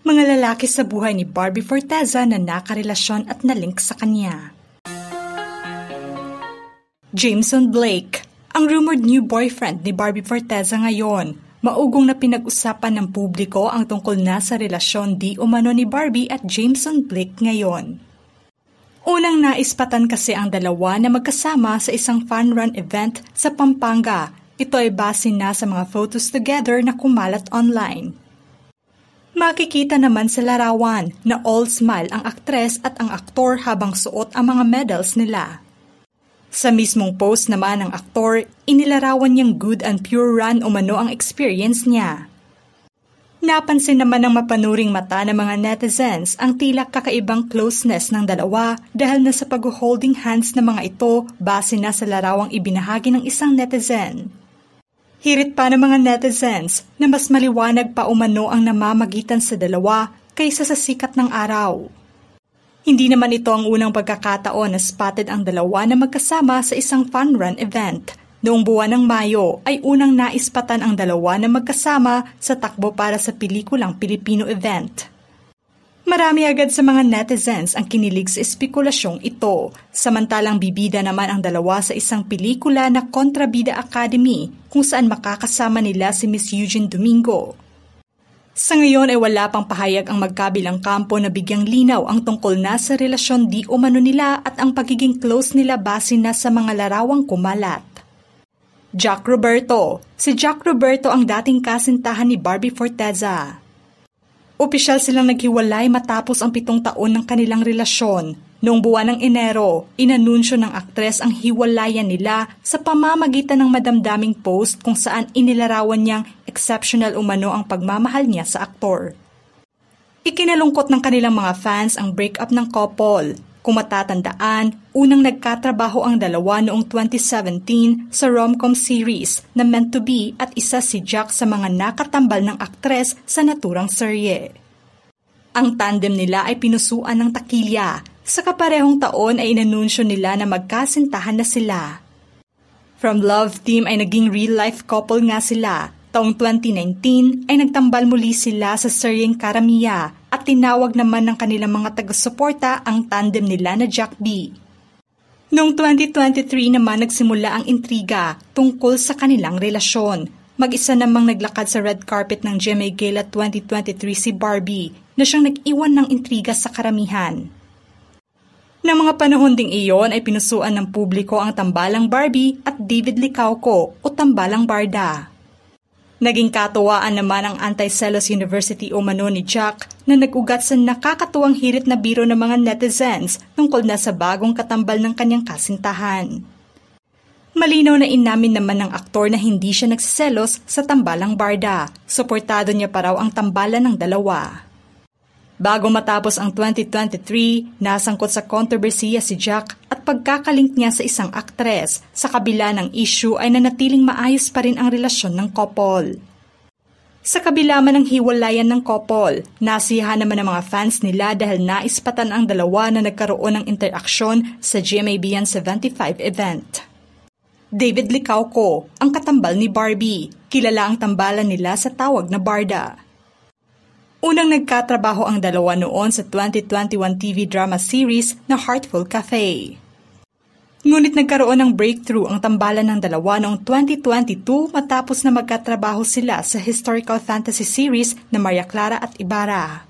Mga lalaki sa buhay ni Barbie Forteza na nakarelasyon at nalink sa kanya. Jameson Blake, ang rumored new boyfriend ni Barbie Forteza ngayon. Maugong na pinag-usapan ng publiko ang tungkol na sa relasyon di umano ni Barbie at Jameson Blake ngayon. Unang naispatan kasi ang dalawa na magkasama sa isang fun-run event sa Pampanga. Ito ay base na sa mga photos together na kumalat online. Makikita naman sa larawan na all smile ang aktres at ang aktor habang suot ang mga medals nila. Sa mismong post naman ng aktor, inilarawan niyang good and pure run umano ang experience niya. Napansin naman ng mapanuring mata ng mga netizens ang tila kakaibang closeness ng dalawa dahil na sa pag-holding hands ng mga ito base na sa larawang ibinahagi ng isang netizen. Hirit pa ng mga netizens na mas maliwanag pa umano ang namamagitan sa dalawa kaysa sa sikat ng araw. Hindi naman ito ang unang pagkakataon na spotted ang dalawa na magkasama sa isang fun-run event. Noong buwan ng Mayo ay unang naispatan ang dalawa na magkasama sa takbo para sa pelikulang Pilipino event. Marami agad sa mga netizens ang kinilig sa espekulasyong ito, samantalang bibida naman ang dalawa sa isang pelikula na Kontrabida Academy kung saan makakasama nila si Miss Eugene Domingo. Sa ngayon ay wala pang pahayag ang magkabilang kampo na bigyang linaw ang tungkol na sa relasyon di umano nila at ang pagiging close nila base na sa mga larawang kumalat. Jack Roberto. Si Jack Roberto ang dating kasintahan ni Barbie Forteza. Opisyal silang naghiwalay matapos ang 7 taon ng kanilang relasyon. Noong buwan ng Enero, inanunsyo ng aktres ang hiwalayan nila sa pamamagitan ng madamdaming post kung saan inilarawan niyang exceptional umano ang pagmamahal niya sa aktor. Ikinalungkot ng kanilang mga fans ang breakup ng couple. Kung matatandaan, unang nagkatrabaho ang dalawa noong 2017 sa rom-com series na Meant to Be at isa si Jack sa mga nakatambal ng aktres sa naturang serye. Ang tandem nila ay pinusuan ng takilya. Sa kaparehong taon ay inanunsyo nila na magkasintahan na sila. From love team ay naging real-life couple nga sila. Taong 2019 ay nagtambal muli sila sa seryeng Karamiya at tinawag naman ng kanilang mga taga-suporta ang tandem nila na Jack B. Noong 2023 naman nagsimula ang intriga tungkol sa kanilang relasyon. Mag-isa namang naglakad sa red carpet ng GMA Gala 2023 si Barbie na siyang nag-iwan ng intriga sa karamihan. Ng mga panahon ding iyon ay pinusuan ng publiko ang tambalang Barbie at David Licauco o tambalang Barda. Naging katuwaan naman ang Anti-Celos University umano ni Jack na nag-ugat sa nakakatuwang hirit na biro ng mga netizens tungkol na sa bagong katambal ng kanyang kasintahan. Malinaw na inamin naman ng aktor na hindi siya nagsiselos sa tambalang Barda. Suportado niya pa raw ang tambalan ng dalawa. Bago matapos ang 2023, nasangkot sa kontrobersiya si Jack at pagkakalink niya sa isang aktres. Sa kabila ng issue ay nanatiling maayos pa rin ang relasyon ng couple. Sa kabila man ng hiwalayan ng couple, nasiyahan naman ng mga fans nila dahil naispatan ang dalawa na nagkaroon ng interaksyon sa GMA Beyond 75 event. David Licauco, ang katambal ni Barbie, kilala ang tambalan nila sa tawag na Barda. Unang nagkatrabaho ang dalawa noon sa 2021 TV drama series na Heartful Cafe. Ngunit nagkaroon ng breakthrough ang tambalan ng dalawa noong 2022 matapos na magkatrabaho sila sa historical fantasy series na Maria Clara at Ibarra.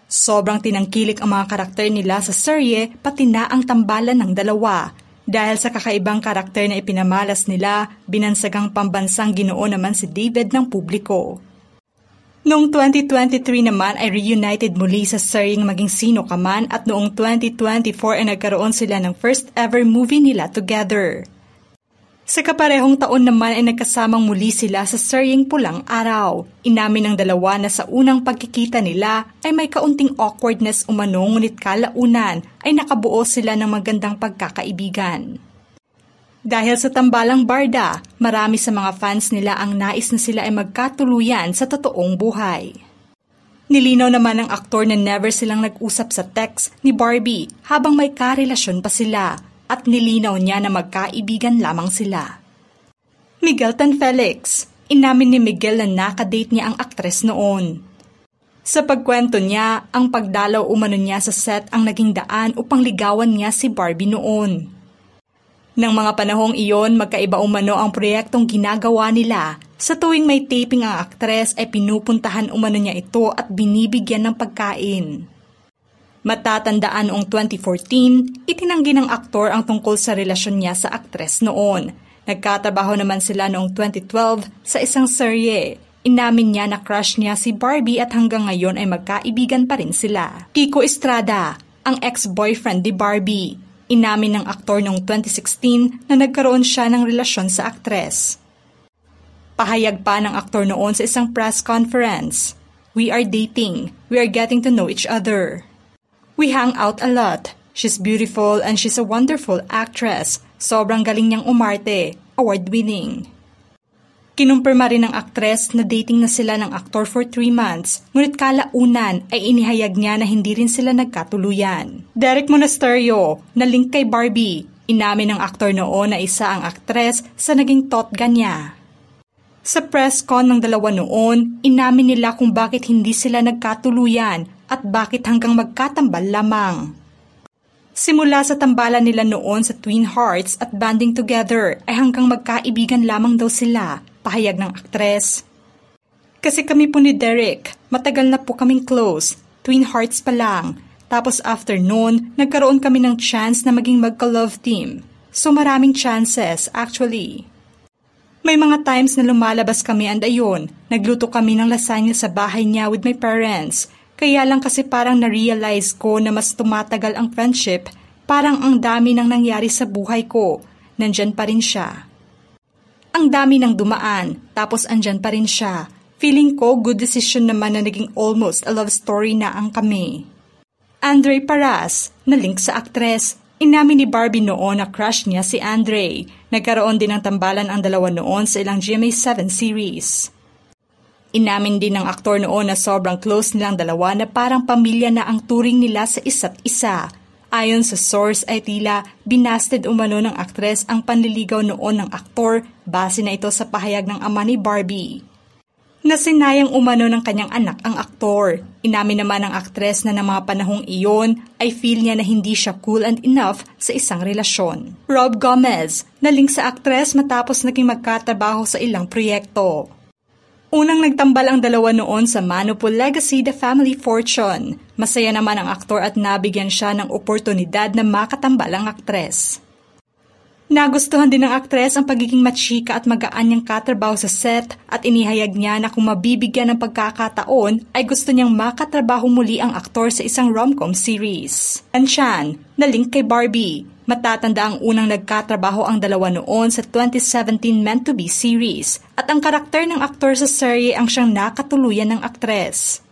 Sobrang tinangkilik ang mga karakter nila sa serye pati na ang tambalan ng dalawa. Dahil sa kakaibang karakter na ipinamalas nila, binansagang pambansang Ginoo naman si David ng publiko. Noong 2023 naman ay reunited muli sa seryeng Maging Sino Ka Man at noong 2024 ay nagkaroon sila ng first ever movie nila together. Sa kaparehong taon naman ay nagkasamang muli sila sa seryeng Pulang Araw. Inamin ng dalawa na sa unang pagkikita nila ay may kaunting awkwardness umano ngunit kalaunan ay nakabuo sila ng magandang pagkakaibigan. Dahil sa tambalang Barda, marami sa mga fans nila ang nais na sila ay magkatuluyan sa totoong buhay. Nilinaw naman ng aktor na never silang nag-usap sa text ni Barbie habang may karelasyon pa sila at nilinaw niya na magkaibigan lamang sila. Miguel Tan Felix, inamin ni Miguel na nakadate niya ang aktres noon. Sa pagkwento niya, ang pagdalaw umano niya sa set ang naging daan upang ligawan niya si Barbie noon. Nang mga panahong iyon, magkaiba umano ang proyektong ginagawa nila. Sa tuwing may taping ang aktres ay pinupuntahan umano niya ito at binibigyan ng pagkain. Matatandaan noong 2014, itinanggi ng aktor ang tungkol sa relasyon niya sa aktres noon. Nagkatrabaho naman sila noong 2012 sa isang serye. Inamin niya na crush niya si Barbie at hanggang ngayon ay magkaibigan pa rin sila. Kiko Estrada, ang ex-boyfriend ni Barbie. Inamin ng aktor noong 2016 na nagkaroon siya ng relasyon sa aktres. Pahayag pa ng aktor noon sa isang press conference, "We are dating. We are getting to know each other. We hang out a lot. She's beautiful and she's a wonderful actress. Sobrang galing niyang umarte. Award-winning." Kinumpirma rin ng aktres na dating na sila ng aktor for 3 months, ngunit kalaunan ay inihayag niya na hindi rin sila nagkatuluyan. Derek Monasterio, na link kay Barbie, inamin ng aktor noon na isa ang aktres sa naging totga niya. Sa press con ng dalawa noon, inamin nila kung bakit hindi sila nagkatuluyan at bakit hanggang magkatambal lamang. Simula sa tambalan nila noon sa Twin Hearts at banding together ay hanggang magkaibigan lamang daw sila, pahayag ng aktres. "Kasi kami po ni Derek, matagal na po kaming close, Twin Hearts pa lang. Tapos after noon, nagkaroon kami ng chance na maging magka-love team. So maraming chances, actually. May mga times na lumalabas kami and ayun, nagluto kami ng lasagna sa bahay niya with my parents. Kaya lang kasi parang na-realize ko na mas tumatagal ang friendship, parang ang dami nang nangyari sa buhay ko, nandyan pa rin siya. Ang dami nang dumaan, tapos andyan pa rin siya. Feeling ko good decision naman na naging almost a love story na ang kami." Andre Paras, na link sa aktres, inamin ni Barbie noon na crush niya si Andre. Nagkaroon din ng tambalan ang dalawa noon sa ilang GMA7 series. Inamin din ng aktor noon na sobrang close nilang dalawa na parang pamilya na ang turing nila sa isa't isa. Ayon sa source ay tila binasted umano ng aktres ang panliligaw noon ng aktor base na ito sa pahayag ng ama ni Barbie. Nasinayang umano ng kanyang anak ang aktor. Inamin naman ng aktres na ng mga panahong iyon ay feel niya na hindi siya cool and enough sa isang relasyon. Rob Gomez, na link sa aktres matapos naging magkatrabaho sa ilang proyekto. Unang nagtambal ang dalawa noon sa Manopul Legacy The Family Fortune. Masaya naman ang aktor at nabigyan siya ng oportunidad na makatambal ang aktres. Nagustuhan din ng aktres ang pagiging machika at magaan niyang katrabaho sa set at inihayag niya na kung mabibigyan ng pagkakataon ay gusto niyang makatrabaho muli ang aktor sa isang rom-com series. Anchan, na link kay Barbie. Matatanda ang unang nagkatrabaho ang dalawa noon sa 2017 Meant to Be series at ang karakter ng aktor sa serye ang siyang nakatuluyan ng aktres.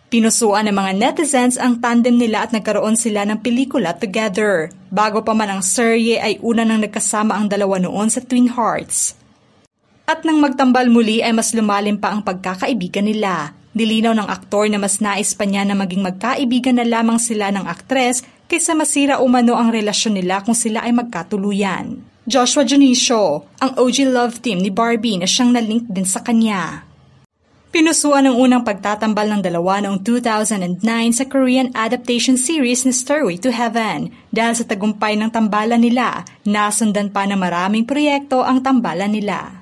Pinusuan ng mga netizens ang tandem nila at nagkaroon sila ng pelikula together. Bago pa man ang serye ay una nang nagkasama ang dalawa noon sa Twin Hearts. At nang magtambal muli ay mas lumalim pa ang pagkakaibigan nila. Nilinaw ng aktor na mas nais pa niya na maging magkaibigan na lamang sila ng aktres kaysa masira umano ang relasyon nila kung sila ay magkatuluyan. Joshua Junicio, ang OG love team ni Barbie na siyang na-link din sa kanya. Pinusuan ang unang pagtatambal ng dalawa noong 2009 sa Korean adaptation series na Stairway to Heaven. Dahil sa tagumpay ng tambalan nila, nasundan pa ng maraming proyekto ang tambalan nila.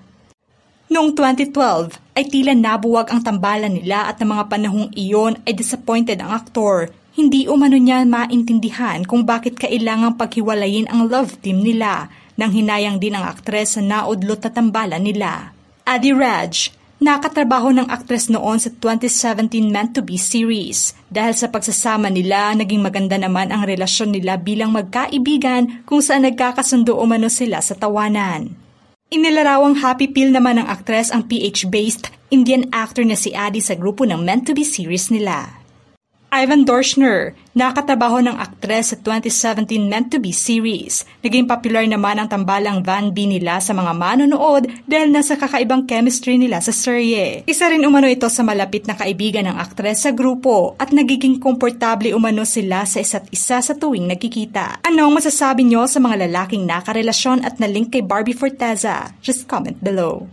Noong 2012 ay tila nabuwag ang tambalan nila at ng mga panahong iyon ay disappointed ang aktor. Hindi umano niya maintindihan kung bakit kailangang paghiwalayin ang love team nila nang hinayang din ang aktres sa naudlot na tambalan nila. Adi Raj, nakatrabaho ng aktres noon sa 2017 Meant to Be series. Dahil sa pagsasama nila, naging maganda naman ang relasyon nila bilang magkaibigan kung saan nagkakasundo umano sila sa tawanan. Inilarawang happy pill naman ng aktres ang PH-based Indian actor na si Adi sa grupo ng Meant to Be series nila. Ivan Dorschner, nakatrabaho ng aktres sa 2017 Meant to Be series. Naging popular naman ang tambalang Van B nila sa mga manonood dahil nasa kakaibang chemistry nila sa serye. Isa rin umano ito sa malapit na kaibigan ng aktres sa grupo at nagiging komportable umano sila sa isa't isa sa tuwing nagkikita. Anong masasabi nyo sa mga lalaking nakarelasyon at na-link kay Barbie Forteza? Just comment below.